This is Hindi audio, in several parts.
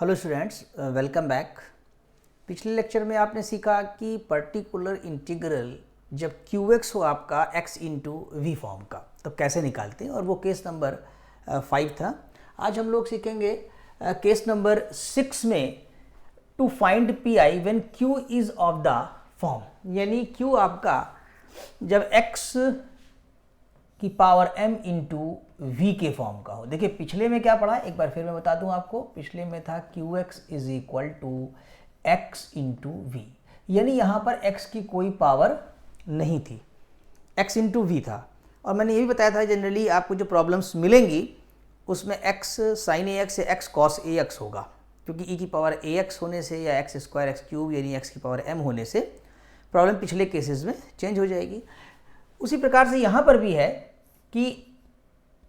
Hello students, welcome back. पिछले लेक्चर में आपने सीखा कि पर्टिकुलर इंटीग्रल जब क्यू हो आपका x इंटू वी फॉर्म का तो कैसे निकालते हैं, और वो केस नंबर 5 था। आज हम लोग सीखेंगे केस नंबर 6 में to find P I when q is of the form, यानी q आपका जब x की पावर m इंटू वी के फॉर्म का हो। देखिए पिछले में क्या पढ़ा, एक बार फिर मैं बता दूं आपको। पिछले में था qx is equal to X into V, यानी यहाँ पर x की कोई पावर नहीं थी, x इंटू वी था। और मैंने ये भी बताया था जनरली आपको जो प्रॉब्लम्स मिलेंगी उसमें x साइन ए एक्स या x कॉस ए एक्स होगा, क्योंकि e की पावर ए एक्स होने से या एक्स स्क्वायर एक्स क्यूब यानी x की पावर m होने से प्रॉब्लम पिछले केसेस में चेंज हो जाएगी। उसी प्रकार से यहाँ पर भी है कि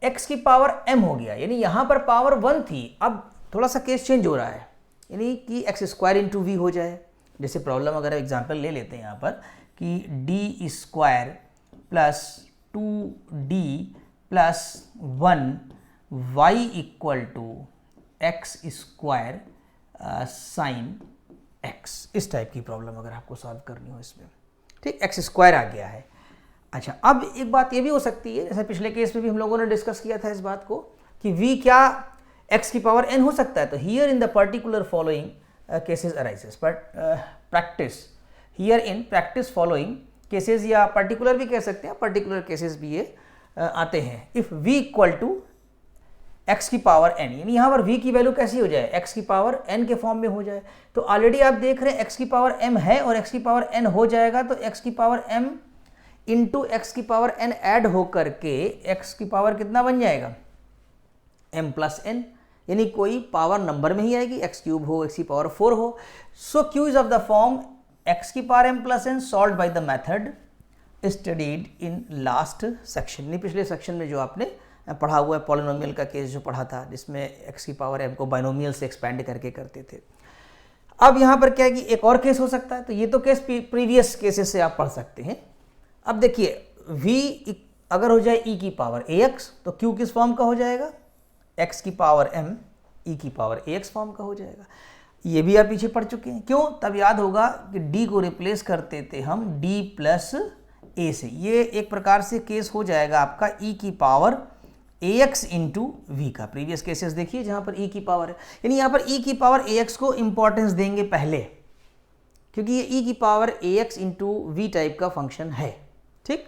x की पावर m हो गया, यानी यहाँ पर पावर 1 थी, अब थोड़ा सा केस चेंज हो रहा है, यानी कि एक्स स्क्वायर इंटू वी हो जाए। जैसे प्रॉब्लम अगर एग्जांपल ले लेते हैं यहाँ पर कि D square plus 2d plus 1 Y equal to X square sine X, इस टाइप की प्रॉब्लम अगर आपको सॉल्व करनी हो इसमें, ठीक, एक्स स्क्वायर आ गया है। अच्छा, अब एक बात ये भी हो सकती है, जैसे पिछले केस में भी हम लोगों ने डिस्कस किया था इस बात को कि v क्या x की पावर n हो सकता है। तो here in the particular following cases arises, but practice here in practice following cases, या पर्टिकुलर भी कह सकते हैं, पर्टिकुलर केसेस भी ये आते हैं। If v equal to x की पावर n, यानी यहाँ पर v की वैल्यू कैसी हो जाए, x की पावर n के फॉर्म में हो जाए। तो ऑलरेडी आप देख रहे हैं x की पावर m है और x की पावर n हो जाएगा, तो x की पावर m इंटू एक्स की पावर n ऐड होकर के x की पावर कितना बन जाएगा, m प्लस n, यानी कोई पावर नंबर में ही आएगी, x क्यूब हो, x की पावर 4 हो। सो q is of the form x की power m plus n solve by the method studied in last section, नहीं पिछले सेक्शन में जो आपने पढ़ा हुआ है पॉलिनोमियल का केस जो पढ़ा था, जिसमें x की पावर m को बाइनोमियल से एक्सपेंड करके करते थे। अब यहाँ पर क्या है कि एक और केस हो सकता है, तो ये तो केस प्रीवियस केसेस से आप पढ़ सकते हैं। अब देखिए v अगर हो जाए e की पावर ax तो q किस फॉर्म का हो जाएगा, x की पावर m e की पावर ax फॉर्म का हो जाएगा। ये भी आप पीछे पढ़ चुके हैं, क्यों, तब याद होगा कि d को रिप्लेस करते थे हम d प्लस a से। ये एक प्रकार से केस हो जाएगा आपका e की पावर ax इंटू वी का। प्रीवियस केसेस देखिए जहाँ पर e की पावर है, यानी यहाँ पर e की पावर ax को इंपॉर्टेंस देंगे पहले, क्योंकि ये e की power ax into V type का फंक्शन है, ठीक।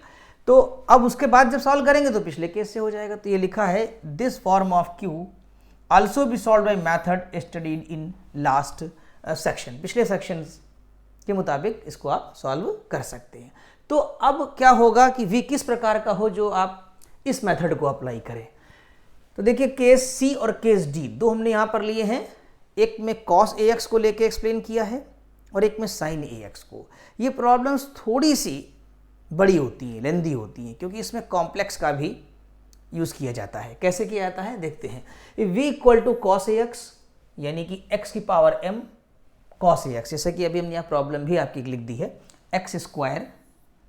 तो अब उसके बाद जब सॉल्व करेंगे तो पिछले केस से हो जाएगा। तो ये लिखा है this form of q also be solve by method studied in last section, पिछले सेक्शन के मुताबिक इसको आप सॉल्व कर सकते हैं। तो अब क्या होगा कि v किस प्रकार का हो जो आप इस मेथड को अप्लाई करें। तो देखिए केस c और केस d दो हमने यहाँ पर लिए हैं, एक में cos ax को लेके एक्सप्लेन किया है और एक में sin ax को। ये प्रॉब्लम्स थोड़ी सी बड़ी होती है, लेंदी होती है, क्योंकि इसमें कॉम्प्लेक्स का भी यूज़ किया जाता है। कैसे किया जाता है देखते हैं। v equal to cos A X, यानी कि x की power m cos A X, जैसे कि अभी हमने यहाँ प्रॉब्लम भी आपकी लिख दी है, एक्स स्क्वायर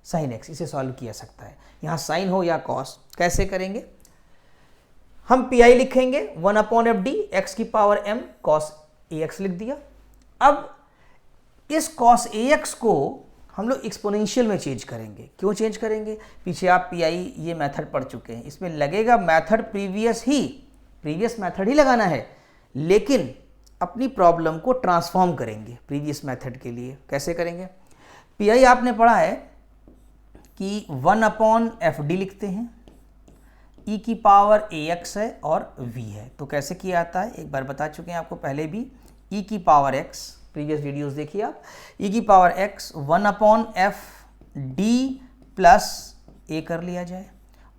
साइन एक्स, इसे सॉल्व किया सकता है। यहाँ साइन हो या कॉस, कैसे करेंगे, हम पी आई लिखेंगे 1 अपॉन एफ डी, एक्स की power m cos A x लिख दिया। अब इस कॉस ए एक्स को हम लोग एक्सपोनेंशियल में चेंज करेंगे। क्यों चेंज करेंगे, पीछे आप पी आई ये मेथड पढ़ चुके हैं, इसमें लगेगा मेथड प्रीवियस मेथड ही लगाना है, लेकिन अपनी प्रॉब्लम को ट्रांसफॉर्म करेंगे प्रीवियस मेथड के लिए। कैसे करेंगे, पी आई आपने पढ़ा है कि 1 अपॉन एफ डी लिखते हैं, e की पावर ए एक्स है और v है। तो कैसे किया जाता है एक बार बता चुके हैं आपको पहले भी, e की पावर x, प्रीवियस वीडियोस देखिए आप, e की power x 1 upon F D plus A कर लिया जाए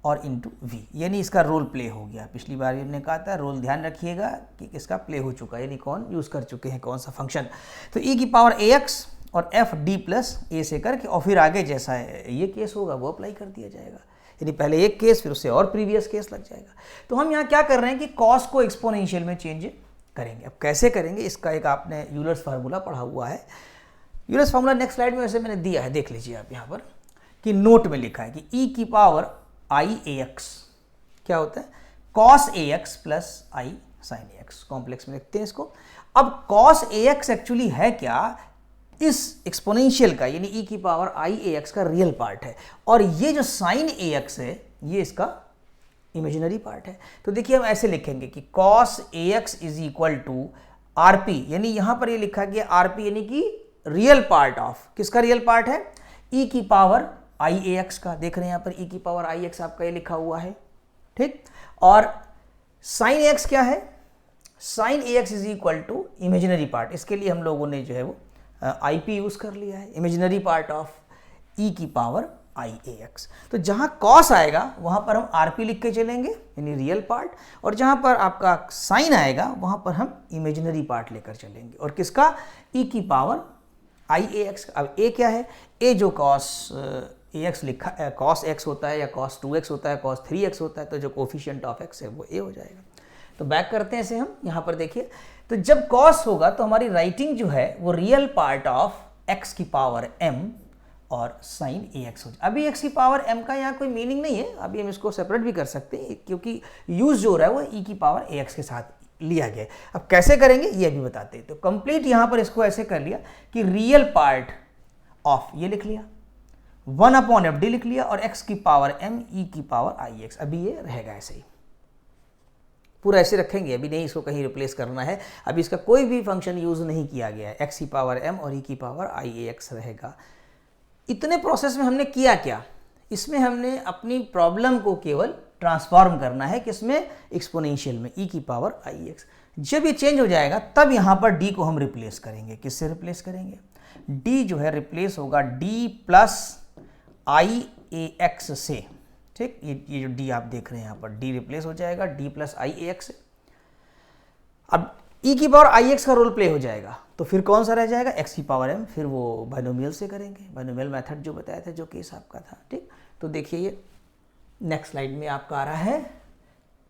और इंटू वी, यानी इसका रोल प्ले हो गया। पिछली बार हमने कहा था रोल ध्यान रखिएगा कि इसका प्ले हो चुका है, यानी कौन यूज़ कर चुके हैं कौन सा फंक्शन। तो e की पावर ए एक्स और एफ डी प्लस ए से करके और फिर आगे जैसा है ये केस होगा वो अप्लाई कर दिया जाएगा, यानी पहले एक केस फिर उससे और प्रीवियस केस लग जाएगा। तो हम यहाँ क्या कर रहे हैं कि कॉस को एक्सपोनेंशियल में चेंज करेंगे। अब कैसे करेंगे, इसका एक आपने यूलर्स फार्मूला पढ़ा हुआ है, यूलर्स फार्मूला नेक्स्ट स्लाइड में वैसे मैंने दिया है, देख लीजिए आप यहाँ पर कि नोट में लिखा है कि e की पावर आई ए एक्स क्या होता है, cos A x plus I sign A x, complex में लिखते हैं इसको। अब कॉस ए एक्स एक्चुअली है क्या, इस एक्सपोनेंशियल का यानी e की पावर आई ए एक्स का रियल पार्ट है, और ये जो साइन ए एक्स है ये इसका इमेजिनरी पार्ट है। तो देखिए हम ऐसे लिखेंगे कि cos A X is equal to R P, यानी यहां पर ये लिखा गया आर पी यानी कि रियल पार्ट ऑफ, किसका रियल पार्ट है, e की पावर आई ए एक्स का। देख रहे हैं यहां पर e की पावर आई एक्स आपका ये लिखा हुआ है, ठीक। और साइन ए एक्स क्या है, sine A X is equal to imaginary part, इसके लिए हम लोगों ने जो है वो आई पी यूज कर लिया है, इमेजिनरी पार्ट ऑफ e की पावर आई ए एक्स। तो जहां कॉस आएगा वहां पर हम आर पी लिख के चलेंगे यानी रियल पार्ट, और जहां पर आपका साइन आएगा वहां पर हम इमेजिनरी पार्ट लेकर चलेंगे, और किसका, e की पावर आई ए एक्स। अब ए क्या है, ए जो कॉस ए एक्स लिखा, कॉस एक्स होता है या कॉस 2x होता है, कॉस 3x होता है, तो जो कोफिशिएंट ऑफ x है वो ए हो जाएगा। तो बैक करते हैं इसे हम, यहाँ पर देखिए, तो जब कॉस होगा तो हमारी राइटिंग जो है वो रियल पार्ट ऑफ x की पावर m और साइन ए एक्स हो जाए। अभी x की पावर m का यहाँ कोई मीनिंग नहीं है, अभी हम इसको सेपरेट भी कर सकते हैं क्योंकि यूज जो हो रहा है वो e की पावर ए एक्स के साथ लिया गया है। अब कैसे करेंगे ये भी बताते हैं। तो कंप्लीट यहाँ पर इसको ऐसे कर लिया कि रियल पार्ट ऑफ ये लिख लिया, 1/fd लिख लिया, और x की पावर m e की पावर आई एक्स, अभी ये रहेगा ऐसे ही, पूरा ऐसे रखेंगे, अभी नहीं इसको कहीं रिप्लेस करना है, अभी इसका कोई भी फंक्शन यूज नहीं किया गया है, x की पावर m और e की पावर आई ए एक्स रहेगा। इतने प्रोसेस में हमने किया क्या, इसमें हमने अपनी प्रॉब्लम को केवल ट्रांसफॉर्म करना है, किसमें, एक्सपोनेंशियल में, e की पावर आई एक्स। जब ये चेंज हो जाएगा तब यहाँ पर d को हम रिप्लेस करेंगे, किससे रिप्लेस करेंगे, d जो है रिप्लेस होगा d प्लस आई ए एक्स से, ठीक। ये जो d आप देख रहे हैं यहाँ पर d रिप्लेस हो जाएगा d प्लस आई ए एक्स। अब e की पावर आई एक्स का रोल प्ले हो जाएगा, तो फिर कौन सा रह जाएगा, x की पावर m, फिर वो बाइनोमियल से करेंगे, बाइनोमियल मेथड जो बताया था, जो केस आपका था, ठीक। तो देखिए ये नेक्स्ट स्लाइड में आपका आ रहा है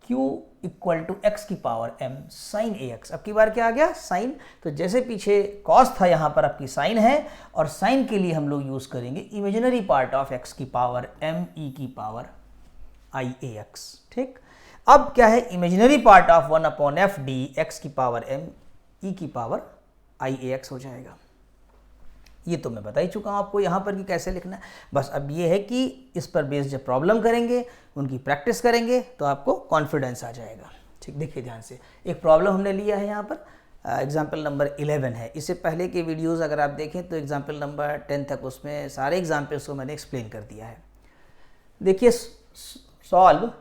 q इक्वल टू x की power m sign A x. अब की बार क्या आ गया, साइन, तो जैसे पीछे कॉस था यहाँ पर आपकी साइन है, और साइन के लिए हम लोग यूज करेंगे इमेजिनरी पार्ट ऑफ x की पावर m e की पावर आई ए एक्स, ठीक। अब क्या है, imaginary part of 1/fd x की पावर m e की पावर आई ए एक्स हो जाएगा। ये तो मैं बता ही चुका हूँ आपको यहाँ पर कि कैसे लिखना है, बस अब ये है कि इस पर बेस्ड जब प्रॉब्लम करेंगे, उनकी प्रैक्टिस करेंगे तो आपको कॉन्फिडेंस आ जाएगा, ठीक। देखिए ध्यान से, एक प्रॉब्लम हमने लिया है यहाँ पर, एग्जाम्पल नंबर 11 है। इससे पहले के वीडियोज़ अगर आप देखें तो एग्जाम्पल नंबर 10 तक उसमें सारे एग्जाम्पल्स को मैंने एक्सप्लेन कर दिया है। देखिए, solve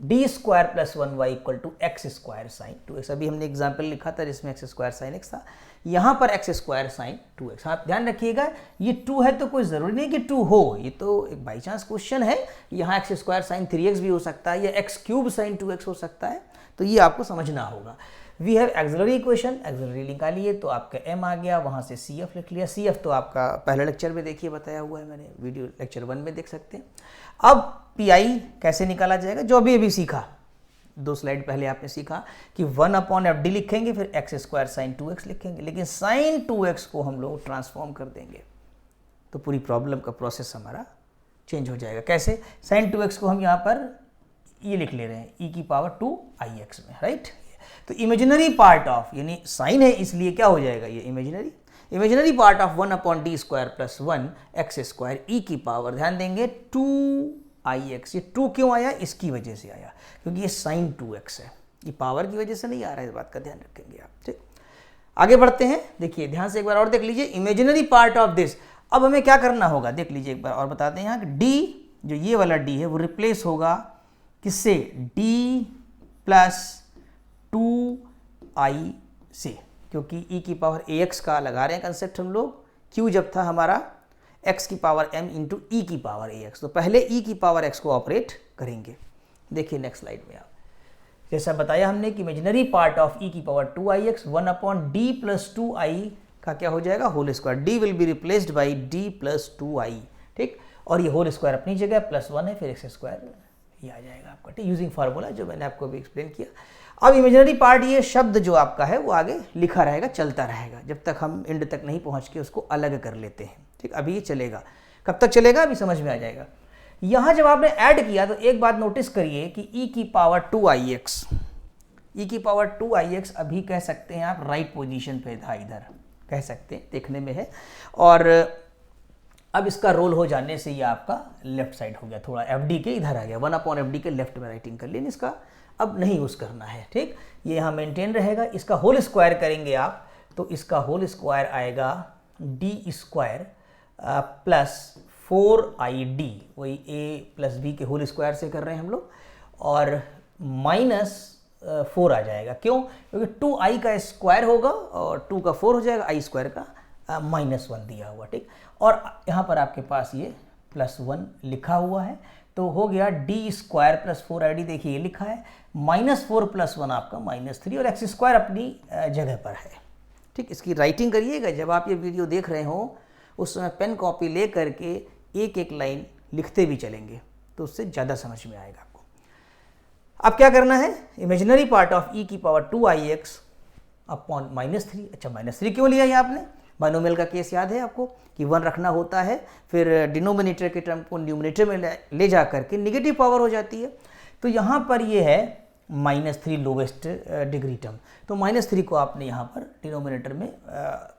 D square plus 1y equal to X square sine 2x। अभी हमने एग्जाम्पल लिखा था जिसमें एक्स स्क्वायर साइन एक्स था, यहाँ पर एक्स स्क्वायर साइन 2x। आप ध्यान रखिएगा ये 2 है तो कोई ज़रूरी नहीं कि 2 हो, ये तो एक बाई चांस क्वेश्चन है, यहाँ एक्स स्क्वायर साइन 3x भी हो सकता है या एक्स क्यूब साइन 2x हो सकता है, तो ये आपको समझना होगा। We have auxiliary equation, auxiliary निकालिए तो आपका m आ गया, वहाँ से CF लिख लिया। CF तो आपका पहले लेक्चर में देखिए बताया हुआ है मैंने, वीडियो लेक्चर 1 में देख सकते हैं। अब PI कैसे निकाला जाएगा, जो अभी सीखा, 2 स्लाइड पहले आपने सीखा कि 1/fd लिखेंगे, फिर एक्स स्क्वायर साइन 2x लिखेंगे, लेकिन साइन 2x को हम लोग ट्रांसफॉर्म कर देंगे तो पूरी प्रॉब्लम का प्रोसेस हमारा चेंज हो जाएगा। कैसे, साइन 2x को हम यहाँ पर ये लिख ले रहे हैं e की पावर 2ix में, राइट। तो इमेजिनरी पार्ट ऑफ, यानी साइन है इसलिए क्या हो जाएगा ये imaginary part of 1/d square plus 1 X square E की पावर, ध्यान देंगे 2ix। ये 2 क्यों आया, इसकी वजह से आया क्योंकि ये साइन 2x है, ये पावर की वजह से नहीं आ रहा है, इस बात का ध्यान रखेंगे आप, ठीक। आगे बढ़ते हैं, देखिए ध्यान से एक बार और देख लीजिए, इमेजिनरी पार्ट ऑफ दिस। अब हमें क्या करना होगा, देख लीजिए एक बार और बताते हैं यहाँ कि d, जो ये वाला d है वो रिप्लेस होगा किससे, d प्लस 2i से, क्योंकि e की पावर ax का लगा रहे हैं कंसेप्ट हम लोग, q जब था हमारा x की पावर m इंटू e की पावर ax, तो पहले e की पावर x को ऑपरेट करेंगे। देखिए नेक्स्ट स्लाइड में आप, जैसा बताया हमने कि इमेजिनरी पार्ट ऑफ e की power 2ix 1/d plus 2i का क्या हो जाएगा, whole square, d will be replaced by d plus 2i, ठीक। और ये होल स्क्वायर अपनी जगह प्लस 1 है, फिर एक्स स्क्वायर ये आ जाएगा आपका, ठीक, यूजिंग फार्मूला जो मैंने आपको भी एक्सप्लेन किया। अब इमेजिनरी पार्ट, ये शब्द जो आपका है वो आगे लिखा रहेगा, चलता रहेगा जब तक हम एंड तक नहीं पहुंच के उसको अलग कर लेते हैं, ठीक। अभी ये चलेगा, कब तक चलेगा अभी समझ में आ जाएगा। यहाँ जब आपने ऐड किया तो एक बात नोटिस करिए कि e की पावर 2ix ई की पावर 2ix अभी कह सकते हैं आप राइट पोजीशन पे था, इधर कह सकते हैं, देखने में है। और अब इसका रोल हो जाने से ये आपका लेफ्ट साइड हो गया, थोड़ा एफडी के इधर आ गया, 1/FD के लेफ्ट में राइटिंग कर लेकिन इसका अब नहीं यूज़ करना है, ठीक। ये यहाँ मेंटेन रहेगा। इसका होल स्क्वायर करेंगे आप तो इसका होल स्क्वायर आएगा d² प्लस 4id, वही a प्लस b के होल स्क्वायर से कर रहे हैं हम लोग, और माइनस 4 आ जाएगा। क्यों? क्योंकि 2i का स्क्वायर होगा और 2 का 4 हो जाएगा, i² का -1 दिया हुआ, ठीक। और यहाँ पर आपके पास ये +1 लिखा हुआ है तो हो गया d² प्लस 4id, देखिए ये लिखा है, -4 + 1 आपका -3 और x² अपनी जगह पर है, ठीक। इसकी राइटिंग करिएगा, जब आप ये वीडियो देख रहे हो उस समय पेन कॉपी ले करके एक एक लाइन लिखते भी चलेंगे तो उससे ज़्यादा समझ में आएगा आपको। अब क्या करना है, इमेजिनरी पार्ट ऑफ e की पावर 2ix अपॉन -3। अच्छा -3 क्यों लिया है आपने? बाइनोमियल का केस याद है आपको कि 1 रखना होता है, फिर डिनोमिनेटर के टर्म को न्यूमिनेटर में ले जा करके निगेटिव पावर हो जाती है। तो यहाँ पर ये है -3 लोवेस्ट डिग्री टर्म, तो -3 को आपने यहाँ पर डिनोमिनेटर में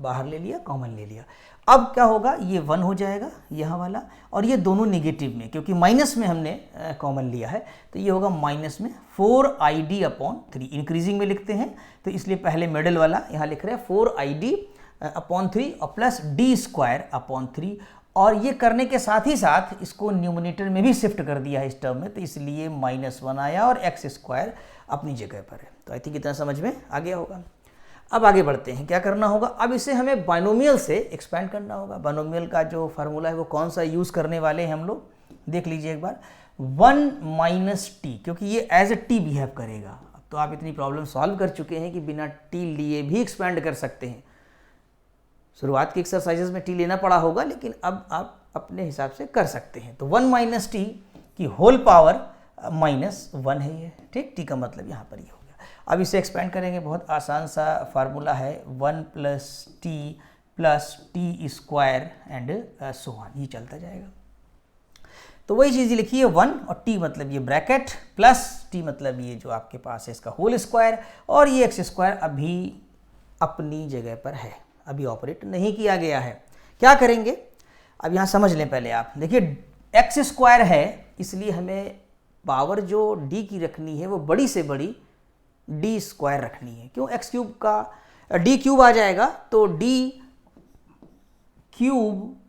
बाहर ले लिया, कॉमन ले लिया। अब क्या होगा, ये 1 हो जाएगा यहाँ वाला, और ये दोनों निगेटिव में, क्योंकि माइनस में हमने कॉमन लिया है तो ये होगा माइनस में 4id/3, इंक्रीजिंग में लिखते हैं तो इसलिए पहले मिडल वाला यहाँ लिख रहे हैं 4id/3 और प्लस d²/3, और ये करने के साथ ही साथ इसको न्यूमिनेटर में भी शिफ्ट कर दिया है इस टर्म में, तो इसलिए -1 आया और x² अपनी जगह पर है। तो आई थिंक इतना समझ में आ गया होगा। अब आगे बढ़ते हैं, क्या करना होगा, अब इसे हमें बाइनोमियल से एक्सपेंड करना होगा। बाइनोमियल का जो फार्मूला है वो कौन सा यूज़ करने वाले हैं हम लोग, देख लीजिए एक बार, 1 - t, क्योंकि ये एज ए t बिहेव करेगा। अब तो आप इतनी प्रॉब्लम सॉल्व कर चुके हैं कि बिना t लिए भी एक्सपेंड कर सकते हैं। शुरुआत की एक्सरसाइजेस में t लेना पड़ा होगा, लेकिन अब आप अपने हिसाब से कर सकते हैं। तो 1 - t की होल पावर -1 है ये, ठीक। t का मतलब यहाँ पर ये हो गया। अब इसे एक्सपेंड करेंगे, बहुत आसान सा फार्मूला है, 1 + t + t² and so on, ये चलता जाएगा। तो वही चीज़ लिखिए, 1 और t मतलब ये ब्रैकेट, प्लस t मतलब ये जो आपके पास है इसका होल स्क्वायर, और ये x² अभी अपनी जगह पर है, अभी ऑपरेट नहीं किया गया है। क्या करेंगे, अब यहाँ समझ लें पहले आप, देखिए x² है इसलिए हमें पावर जो d की रखनी है वो बड़ी से बड़ी d² रखनी है। क्यों? x³ का d³ आ जाएगा तो d³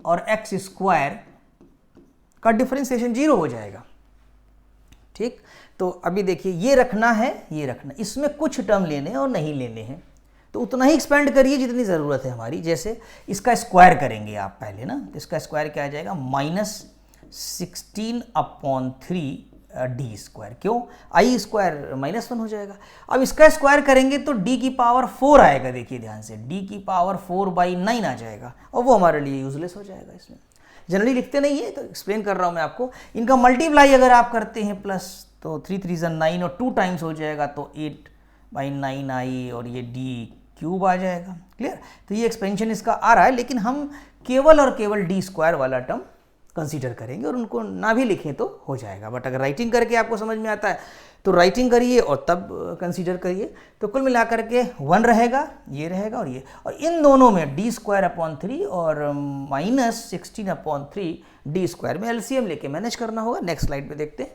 और x² का डिफरेंशिएशन 0 हो जाएगा, ठीक। तो अभी देखिए ये रखना है, ये रखना, इसमें कुछ टर्म लेने हैं और नहीं लेने हैं, तो उतना ही एक्सपेंड करिए जितनी ज़रूरत है हमारी। जैसे इसका स्क्वायर करेंगे आप पहले ना, तो इसका स्क्वायर क्या आ जाएगा, -16/3 d²। क्यों? i² -1 हो जाएगा। अब इसका स्क्वायर करेंगे तो d की पावर 4 आएगा, देखिए ध्यान से, d की पावर 4/9 आ जाएगा, और वो हमारे लिए यूजलेस हो जाएगा। इसमें जनरली लिखते नहीं है तो एक्सप्लेन कर रहा हूँ मैं आपको। इनका मल्टीप्लाई अगर आप करते हैं प्लस, तो 3 3 9 और 2 टाइम्स हो जाएगा तो 8/9i, और ये d³ आ जाएगा। क्लियर? तो ये एक्सपेंशन इसका आ रहा है, लेकिन हम केवल और केवल d² वाला टर्म कंसीडर करेंगे, और उनको ना भी लिखें तो हो जाएगा। बट अगर राइटिंग करके आपको समझ में आता है तो राइटिंग करिए और तब कंसीडर करिए। तो कुल मिलाकर के 1 रहेगा, ये रहेगा और ये, और इन दोनों में d²/3 और -16/3 d² में एलसीएम लेके मैनेज करना होगा। नेक्स्ट स्लाइड पे देखते हैं।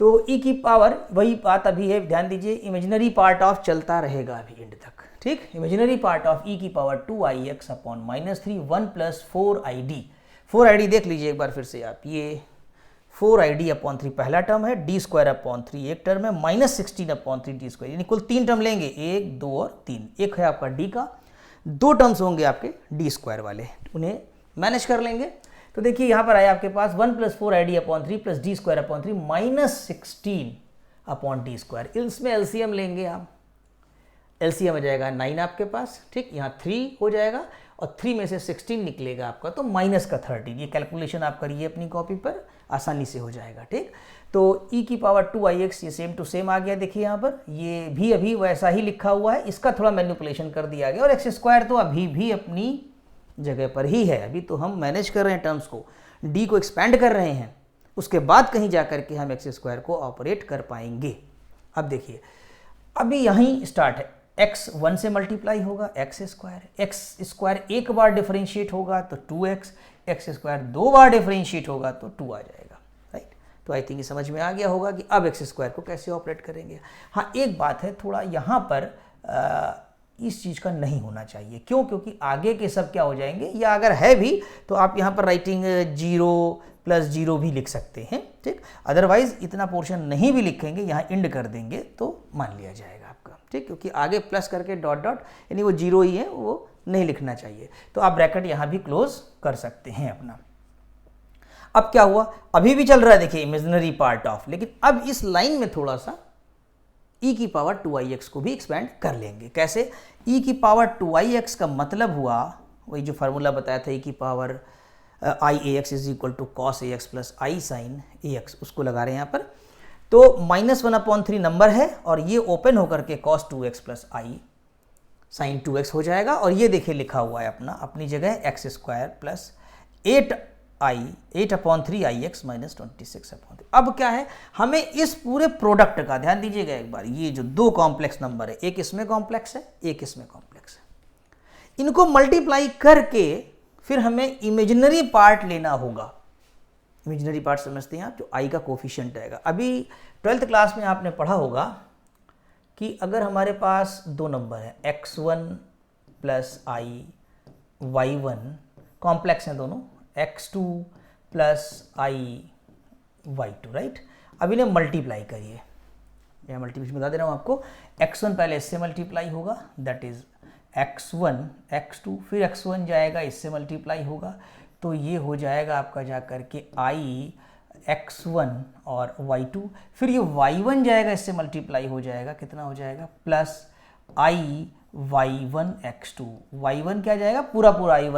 तो e की पावर, वही बात अभी है, ध्यान दीजिए, इमेजिनरी पार्ट ऑफ चलता रहेगा अभी एंड तक, ठीक। इमेजिनरी पार्ट ऑफ e की पावर 2ix/-3 1 + 4id। 4id देख लीजिए एक बार फिर से आप, ये 4id/3 पहला टर्म है, d²/3 एक टर्म है, -16/3 d², यानी कुल 3 टर्म लेंगे, 1 2 और 3। एक है आपका d का, 2 टर्म्स होंगे आपके d² वाले, उन्हें मैनेज कर लेंगे। तो देखिए यहाँ पर आया आपके पास 1 + 4id/3 + d²/3 -16/d²। इसमें एलसीएम लेंगे आप, एलसीएम आ जाएगा 9 आपके पास, ठीक। यहाँ 3 हो जाएगा और 3 में से 16 निकलेगा आपका, तो -13। ये कैलकुलेशन आप करिए अपनी कॉपी पर, आसानी से हो जाएगा, ठीक। तो e की पावर 2ix ये सेम टू सेम आ गया, देखिए यहाँ पर ये भी अभी वैसा ही लिखा हुआ है, इसका थोड़ा मैनिपुलेशन कर दिया गया, और x² तो अभी भी अपनी जगह पर ही है। अभी तो हम मैनेज कर रहे हैं टर्म्स को, d को एक्सपेंड कर रहे हैं, उसके बाद कहीं जा कर के हम x² को ऑपरेट कर पाएंगे। अब देखिए अभी यहीं स्टार्ट है, x 1 से मल्टीप्लाई होगा x स्क्वायर एक बार डिफरेंशिएट होगा तो 2x, x स्क्वायर 2 बार डिफरेंशिएट होगा तो 2 आ जाएगा, राइट। तो आई थिंक ये समझ में आ गया होगा कि अब x स्क्वायर को कैसे ऑपरेट करेंगे। हाँ एक बात है, थोड़ा यहाँ पर इस चीज़ का नहीं होना चाहिए, क्यों? क्योंकि आगे के सब क्या हो जाएंगे, या अगर है भी तो आप यहाँ पर राइटिंग 0 + 0 भी लिख सकते हैं, ठीक। अदरवाइज इतना पोर्शन नहीं भी लिखेंगे, यहाँ इंड कर देंगे तो मान लिया जाएगा आपका, ठीक। क्योंकि आगे प्लस करके डॉट डॉट यानी वो 0 ही है, वो नहीं लिखना चाहिए। तो आप ब्रैकेट यहाँ भी क्लोज कर सकते हैं अपना। अब क्या हुआ, अभी भी चल रहा है देखिए इमेजिनरी पार्ट ऑफ, लेकिन अब इस लाइन में थोड़ा सा e⁻²ix को भी एक्सपेंड कर लेंगे। कैसे? e⁻²ix का मतलब हुआ वही जो फार्मूला बताया था, e⁻iAx = cos ax + i sin ax, उसको लगा रहे हैं यहाँ पर। तो -1/3 नंबर है और ये ओपन होकर के cos 2x + i sin 2x हो जाएगा। और ये देखिए लिखा हुआ है अपनी जगह x² + 8/3ix - 26/3। अब क्या है, हमें इस पूरे प्रोडक्ट का ध्यान दीजिएगा एक बार, ये जो दो कॉम्प्लेक्स नंबर है, एक इसमें कॉम्प्लेक्स है एक इसमें कॉम्प्लेक्स है, इनको मल्टीप्लाई करके फिर हमें इमेजिनरी पार्ट लेना होगा। इमेजिनरी पार्ट समझते हैं आप, जो i का कोफिशिएंट आएगा। अभी 12th क्लास में आपने पढ़ा होगा कि अगर हमारे पास दो नंबर है x1 + i, y1 कॉम्प्लेक्स हैं दोनों, x2 + i, y2, राइट। अब इन्हें मल्टीप्लाई करिए, यह मल्टीप्लिकेशन बता दे रहा हूँ आपको। x1 पहले इससे मल्टीप्लाई होगा, दैट इज x1, x2, फिर x1 जाएगा इससे मल्टीप्लाई होगा, तो ये हो जाएगा आपका जा करके i x1 और y2, फिर ये y1 जाएगा इससे मल्टीप्लाई हो जाएगा, कितना हो जाएगा, plus i y1 x2, y1 क्या जाएगा, पूरा i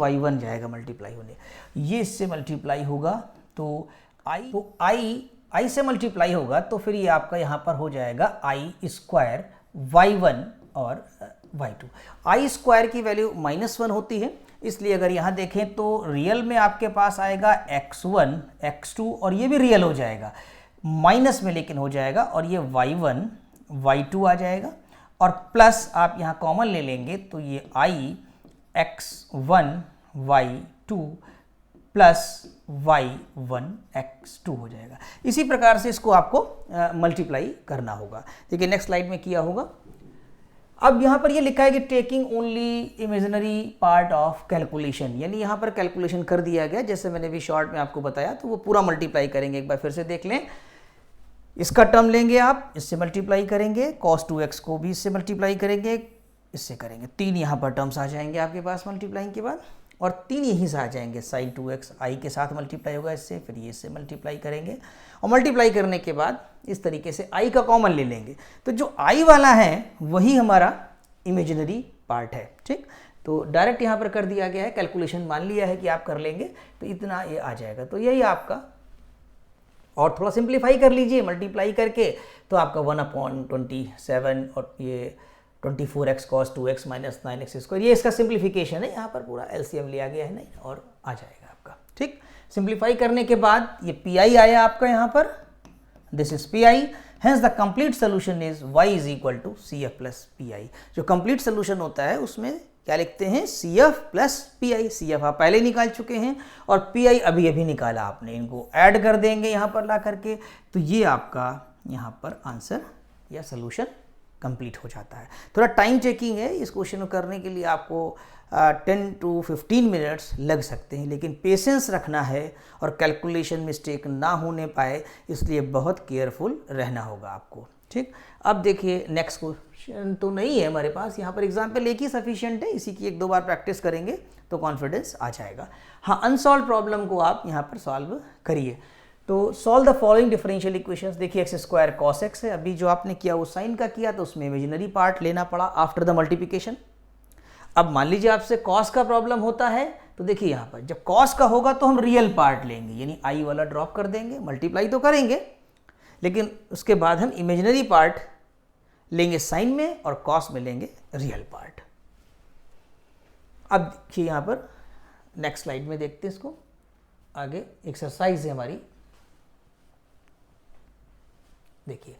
y1 जाएगा मल्टीप्लाई होने, ये इससे मल्टीप्लाई होगा तो i से मल्टीप्लाई होगा, तो फिर ये आपका यहाँ पर हो जाएगा i² y1 और y2। i² की वैल्यू -1 होती है, इसलिए अगर यहाँ देखें तो रियल में आपके पास आएगा x1 x2 और ये भी रियल हो जाएगा, माइनस में लेकिन हो जाएगा, और ये y1 y2 आ जाएगा, और प्लस आप यहाँ कॉमन ले लेंगे तो ये i x1 y2 plus y1 x2 हो जाएगा। इसी प्रकार से इसको आपको मल्टीप्लाई करना होगा। देखिए नेक्स्ट स्लाइड में किया होगा। अब यहाँ पर ये लिखा है कि taking only imaginary part of calculation, यानी यहाँ पर कैलकुलेशन कर दिया गया, जैसे मैंने भी शॉर्ट में आपको बताया, तो वो पूरा मल्टीप्लाई करेंगे। एक बार फिर से देख लें, इसका टर्म लेंगे आप, इससे मल्टीप्लाई करेंगे, cos 2x को भी इससे मल्टीप्लाई करेंगे, इससे करेंगे, 3 यहाँ पर टर्म्स आ जाएंगे आपके पास मल्टीप्लाइंग के बाद, और 3 यहीं से आ जाएंगे, sin 2x i के साथ मल्टीप्लाई होगा इससे, फिर ये इससे मल्टीप्लाई करेंगे, और मल्टीप्लाई करने के बाद इस तरीके से i का कॉमन ले लेंगे। तो जो i वाला है वही हमारा इमेजिनरी पार्ट है, ठीक। तो डायरेक्ट यहाँ पर कर दिया गया है, कैलकुलेशन मान लिया है कि आप कर लेंगे, तो इतना ये आ जाएगा। तो यही आपका, और थोड़ा सिंप्लीफाई कर लीजिए मल्टीप्लाई करके, तो आपका 1/27 और ये 24x cos 2x - 9x², ये इसका सिंप्लीफिकेशन है, यहाँ पर पूरा LCM लिया गया है नहीं, और आ जाएगा आपका, ठीक। सिंप्लीफाई करने के बाद ये pi आया आपका यहाँ पर, this is pi, hence the complete solution is y = CF + pi। जो कंप्लीट सोल्यूशन होता है उसमें क्या लिखते हैं, CF + pi। CF आप पहले निकाल चुके हैं और pi अभी अभी निकाला आपने, इनको ऐड कर देंगे यहाँ पर ला करके, तो ये आपका यहाँ पर आंसर या सोल्यूशन कंप्लीट हो जाता है। थोड़ा टाइम चेकिंग है, इस क्वेश्चन को करने के लिए आपको 10 to 15 मिनट्स लग सकते हैं, लेकिन पेशेंस रखना है और कैलकुलेशन मिस्टेक ना होने पाए, इसलिए बहुत केयरफुल रहना होगा आपको, ठीक। अब देखिए नेक्स्ट क्वेश्चन तो नहीं है हमारे पास, यहाँ पर एग्जाम्पल एक ही सफिशिएंट है, इसी की 1-2 बार प्रैक्टिस करेंगे तो कॉन्फिडेंस आ जाएगा। हाँ, अनसॉल्व प्रॉब्लम को आप यहाँ पर सॉल्व करिए। तो solve the following differential equations. देखिए x² cos x है, अभी जो आपने किया वो साइन का किया, तो उसमें इमेजिनरी पार्ट लेना पड़ा आफ्टर द मल्टीप्लिकेशन। अब मान लीजिए आपसे cos का प्रॉब्लम होता है, तो देखिए यहाँ पर जब cos का होगा तो हम रियल पार्ट लेंगे, यानी i वाला ड्रॉप कर देंगे, मल्टीप्लाई तो करेंगे, लेकिन उसके बाद हम इमेजिनरी पार्ट लेंगे साइन में और cos में लेंगे रियल पार्ट। अब देखिए यहाँ पर नेक्स्ट स्लाइड में देखते हैं इसको, आगे एक्सरसाइज है हमारी। देखिए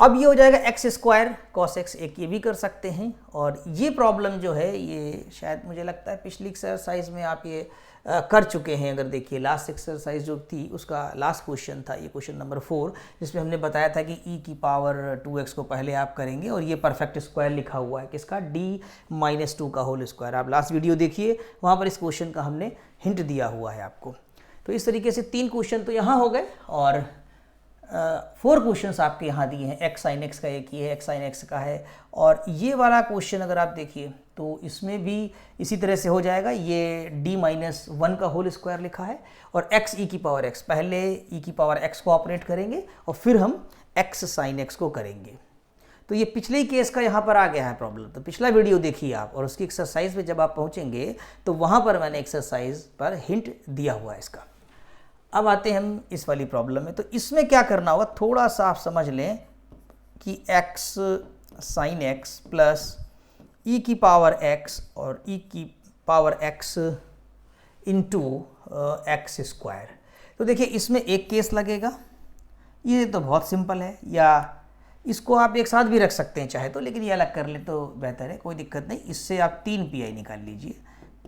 अब ये हो जाएगा एक्स स्क्वायर कॉस एक्स, एक ये भी कर सकते हैं। और ये प्रॉब्लम जो है ये शायद मुझे लगता है पिछली एक्सरसाइज में आप ये कर चुके हैं। अगर देखिए लास्ट एक्सरसाइज जो थी उसका लास्ट क्वेश्चन था ये क्वेश्चन नंबर 4, जिसमें हमने बताया था कि e की पावर 2x को पहले आप करेंगे और ये परफेक्ट स्क्वायर लिखा हुआ है किसका, d-2 का होल स्क्वायर। आप लास्ट वीडियो देखिए, वहाँ पर इस क्वेश्चन का हमने हिंट दिया हुआ है आपको। तो इस तरीके से 3 क्वेश्चन तो यहाँ हो गए और 4 क्वेश्चंस आपके यहाँ दिए हैं। एक्स साइन एक्स का एक ये है, एक्स साइन एक्स का है, और ये वाला क्वेश्चन अगर आप देखिए तो इसमें भी इसी तरह से हो जाएगा। ये d-1 का होल स्क्वायर लिखा है और x e की पावर x, पहले e की पावर x को ऑपरेट करेंगे और फिर हम x साइन x को करेंगे। तो ये पिछले ही केस का यहाँ पर आ गया है प्रॉब्लम। तो पिछला वीडियो देखिए आप और उसकी एक्सरसाइज पे जब आप पहुँचेंगे तो वहाँ पर मैंने एक्सरसाइज पर हिंट दिया हुआ है इसका। अब आते हैं हम इस वाली प्रॉब्लम में। तो इसमें क्या करना होगा, थोड़ा सा आप समझ लें कि x sine x plus e की पावर x और e की power x into X square. तो देखिए इसमें एक केस लगेगा, ये तो बहुत सिंपल है, या इसको आप एक साथ भी रख सकते हैं चाहे तो, लेकिन ये अलग कर ले तो बेहतर है, कोई दिक्कत नहीं। इससे आप 3 pi निकाल लीजिए,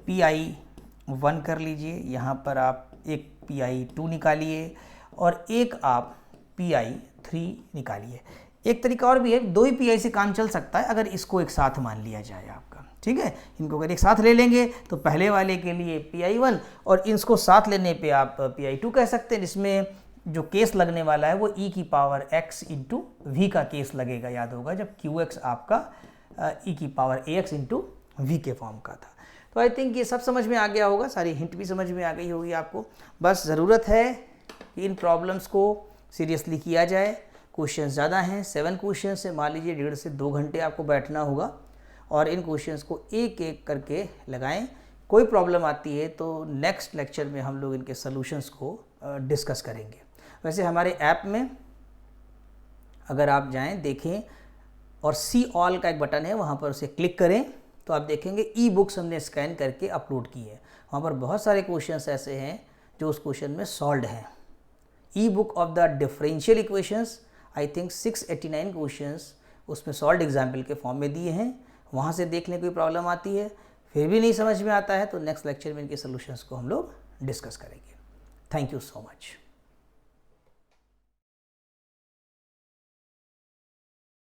pi1 कर लीजिए, यहाँ पर आप एक pi2 निकालिए और एक आप pi3 निकालिए। एक तरीका और भी है, 2 ही pi से काम चल सकता है अगर इसको एक साथ मान लिया जाए आपका, ठीक है। इनको अगर एक साथ ले लेंगे तो पहले वाले के लिए pi1 और इसको साथ लेने पे आप pi2 कह सकते हैं, जिसमें जो केस लगने वाला है वो e की पावर x इंटू वी का केस लगेगा, याद होगा जब qx आपका e की पावर ax इंटू वी के फॉर्म का था। तो आई थिंक ये सब समझ में आ गया होगा, सारी हिंट भी समझ में आ गई होगी आपको। बस ज़रूरत है कि इन प्रॉब्लम्स को सीरियसली किया जाए। क्वेश्चन ज़्यादा हैं, 7 क्वेश्चन से मान लीजिए 1.5 से 2 घंटे आपको बैठना होगा और इन क्वेश्चंस को एक एक करके लगाएं। कोई प्रॉब्लम आती है तो नेक्स्ट लेक्चर में हम लोग इनके सॉल्यूशंस को डिस्कस करेंगे। वैसे हमारे ऐप में अगर आप जाएं देखें और सी ऑल का एक बटन है, वहाँ पर उसे क्लिक करें तो आप देखेंगे ई बुक्स हमने स्कैन करके अपलोड की है। वहाँ पर बहुत सारे क्वेश्चंस ऐसे हैं जो उस क्वेश्चन में सॉल्व हैं। ई book of the differential equations, I think 689 questions उसमें सॉल्व एग्जाम्पल के फॉर्म में दिए हैं। वहाँ से देख लें, कोई प्रॉब्लम आती है फिर भी नहीं समझ में आता है तो नेक्स्ट लेक्चर में इनके सोल्यूशंस को हम लोग डिस्कस करेंगे। Thank you so much.